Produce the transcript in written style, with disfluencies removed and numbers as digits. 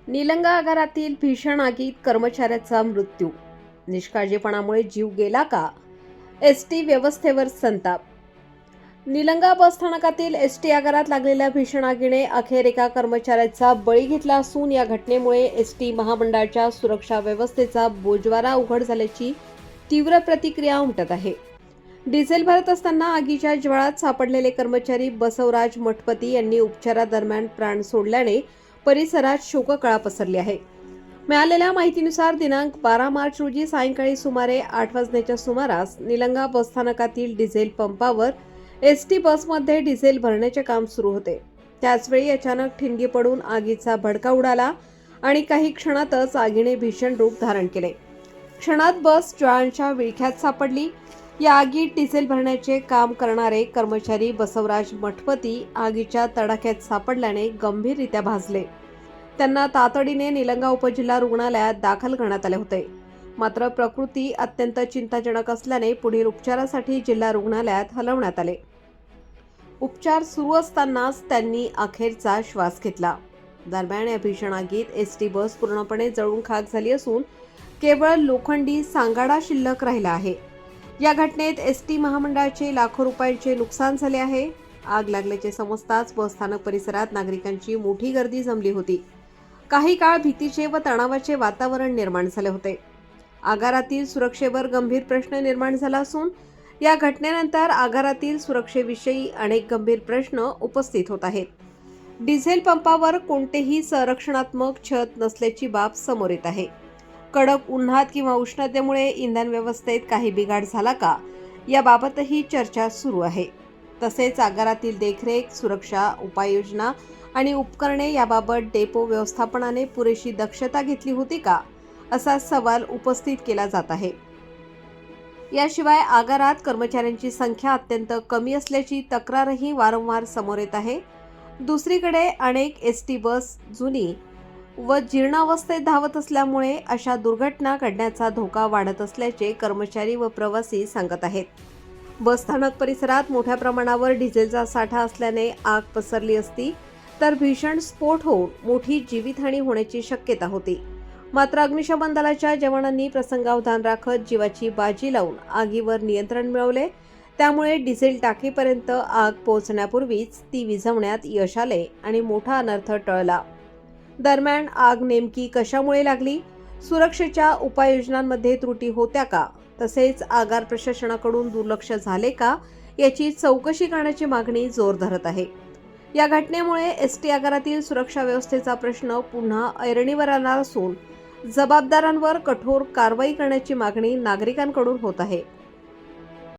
निलंगा आगारातील भीषण आगीत कर्मचाऱ्याचा मृत्यू. निष्काळजीपणामुळे जीव गेला का? एसटी व्यवस्थेवर संताप. निलंगा बसस्थानकातील एसटी आगारात लागलेल्या भीषण आगीने अखेर एका कर्मचाऱ्याचा बळी घेतला असून या घटनेमुळे एसटी महामंडळाच्या सुरक्षा व्यवस्थेचा बोजवारा उघड झाल्याची तीव्र प्रतिक्रिया उमटत आहे. डिझेल भरत असताना आगीच्या ज्वाळात सापडलेले कर्मचारी बसवराज मठपती यांनी उपचारादरम्यान प्राण सोडल्याने परिसरात शोककळा पसरली आहे. मिळालेल्या माहितीनुसार दिनांक 12 मार्च रोजी सायंकाळी सुमारे 8 वाजण्याच्या सुमारास निलंगा बसस्थानकातील डिझेल पंपावर एसटी बसमध्ये डिझेल भरण्याचे काम सुरू होते. त्याचवेळी अचानक ठिणगी पडून आगीचा भडका उडाला आणि काही क्षणातच आगीने भीषण रूप धारण केले. क्षणात बस ज्वाळांच्या विळख्यात सापडली. या आगीत डिझेल भरण्याचे काम करणारे कर्मचारी बसवराज मठपती आगीच्या तडाख्यात सापडल्याने गंभीररित्या भाजले. त्यांना तातडीने निलंगा उपजिल्हा रुग्णालयात दाखल करण्यात आले होते. मात्र प्रकृती अत्यंत चिंताजनक असल्याने पुढील उपचारासाठी जिल्हा रुग्णालयात हलवण्यात आले. उपचार सुरू असतानाच त्यांनी अखेरचा श्वास घेतला. दरम्यान या भीषण आगीत एसटी बस पूर्णपणे जळून खाक झाली असून केवळ लोखंडी सांगाडा शिल्लक राहिला आहे. या घटनेत एसटी महामंडळाचे लाखो रुपयांचे नुकसान झाले आहे. आग लागल्याचे समजताच बसस्थानक परिसरात नागरिकांची मोठी गर्दी जमली होती. काही काळ भीतीचे व तणावाचे वातावरण निर्माण झाले होते. आगारातील सुरक्षेवर गंभीर प्रश्न निर्माण झाला असून या घटनेनंतर आगारातील सुरक्षेविषयी अनेक गंभीर प्रश्न उपस्थित होत आहेत. डिझेल पंपावर कोणतेही संरक्षणात्मक छत नसल्याची बाब समोर येत आहे. कडक उन्हात किंवा उष्णतेमुळे इंधन व्यवस्थेत काही बिघाड झाला का, याबाबतही चर्चा सुरू आहे. तसेच आगारातील देखरेख, सुरक्षा उपाययोजना आणि उपकरणे याबाबत डेपो व्यवस्थापनाने पुरेशी दक्षता घेतली होती का, असा सवाल उपस्थित केला जात आहे. याशिवाय आगारात कर्मचाऱ्यांची संख्या अत्यंत कमी असल्याची तक्रारही वारंवार समोर येत आहे. दुसरीकडे अनेक एसटी बस जुनी व जीर्णावस्थेत धावत असल्यामुळे अशा दुर्घटना घडण्याचा धोका वाढत असल्याचे कर्मचारी व प्रवासी सांगत आहेत. बसस्थानक परिसरात मोठ्या प्रमाणावर डिझेलचा साठा असल्याने आग पसरली असती तर भीषण स्फोट होऊन मोठी जीवितहानी होण्याची शक्यता होती. मात्र अग्निशमन दलाच्या जवानांनी प्रसंगावधान राखत जीवाची बाजी लावून आगीवर नियंत्रण मिळवले. त्यामुळे डिझेल टाकीपर्यंत आग पोहोचण्यापूर्वीच ती विझवण्यात यश आले आणि मोठा अनर्थ टळला. दरम्यान आग नेमकी कशामुळे लागली, सुरक्षेच्या उपाययोजनांमध्ये त्रुटी होत्या का, तसेच आगार प्रशासनाकडून दुर्लक्ष झाले का, याची चौकशी करण्याची मागणी जोर धरत आहे. या घटनेमुळे एसटी आगारातील सुरक्षा व्यवस्थेचा प्रश्न पुन्हा ऐरणीवर आला असून जबाबदारांवर कठोर कारवाई करण्याची मागणी नागरिकांकडून होत आहे.